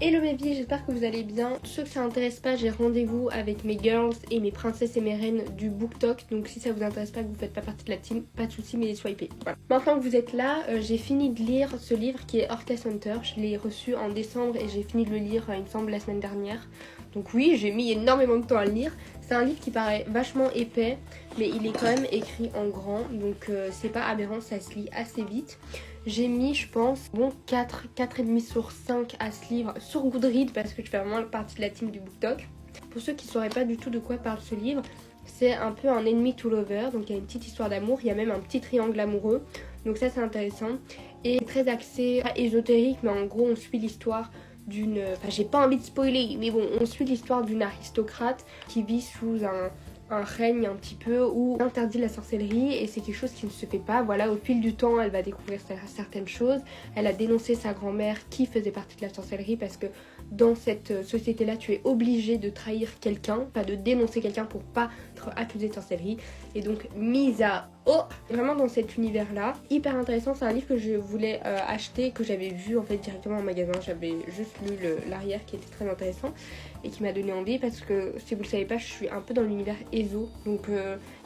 Hello baby, j'espère que vous allez bien. Ceux que ça intéresse pas, j'ai rendez-vous avec mes girls et mes princesses et mes reines du BookTok. Donc si ça vous intéresse pas, que vous faites pas partie de la team, pas de soucis, mais swipez. Voilà. Maintenant que vous êtes là, j'ai fini de lire ce livre qui est Orcas Hunter. Je l'ai reçu en décembre et j'ai fini de le lire, il me semble, la semaine dernière. Donc oui, j'ai mis énormément de temps à le lire. C'est un livre qui paraît vachement épais, mais il est quand même écrit en grand. Donc c'est pas aberrant, ça se lit assez vite. J'ai mis, je pense, bon 4,5 sur 5 à ce livre sur Goodreads parce que je fais vraiment partie de la team du BookTok. Pour ceux qui ne sauraient pas du tout de quoi parle ce livre, c'est un peu un enemy to lover, donc il y a une petite histoire d'amour, il y a même un petit triangle amoureux, donc ça c'est intéressant. Et très axé, pas ésotérique, mais en gros on suit l'histoire d'une... Enfin j'ai pas envie de spoiler, mais bon, on suit l'histoire d'une aristocrate qui vit sous un règne un petit peu où on interdit la sorcellerie et c'est quelque chose qui ne se fait pas. Voilà, au fil du temps, elle va découvrir certaines choses. Elle a dénoncé sa grand-mère qui faisait partie de la sorcellerie parce que dans cette société-là, tu es obligé de trahir quelqu'un, pas de dénoncer quelqu'un pour pas être accusé de sorcellerie. Et donc, mise à vraiment dans cet univers-là. Hyper intéressant, c'est un livre que je voulais acheter, que j'avais vu en fait directement en magasin. J'avais juste lu l'arrière qui était très intéressant et qui m'a donné envie parce que si vous le savez pas, je suis un peu dans l'univers ESO. Donc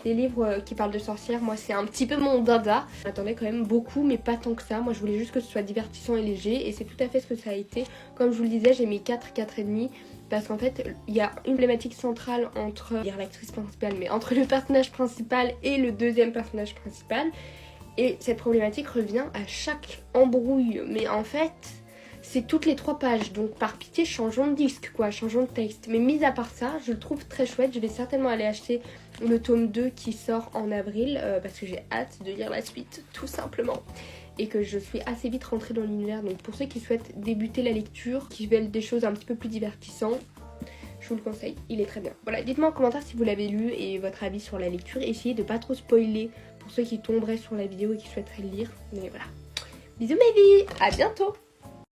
les livres qui parlent de sorcières, moi c'est un petit peu mon dada. J'attendais quand même beaucoup mais pas tant que ça. Moi je voulais juste que ce soit divertissant et léger et c'est tout à fait ce que ça a été. Comme je vous le disais, j'ai mis 4,5 parce qu'en fait il y a une problématique centrale entre l'actrice principale, mais entre le personnage principal et le deuxième personnage principal, et cette problématique revient à chaque embrouille, mais en fait c'est toutes les 3 pages, donc par pitié changeons de disque quoi, changeons de texte. Mais mis à part ça, je le trouve très chouette. Je vais certainement aller acheter le tome 2 qui sort en avril parce que j'ai hâte de lire la suite tout simplement. Et que je suis assez vite rentrée dans l'univers. Donc pour ceux qui souhaitent débuter la lecture, qui veulent des choses un petit peu plus divertissantes, je vous le conseille, il est très bien. Voilà, dites-moi en commentaire si vous l'avez lu et votre avis sur la lecture. Essayez de pas trop spoiler pour ceux qui tomberaient sur la vidéo et qui souhaiteraient le lire. Mais voilà. Bisous mes vies, à bientôt.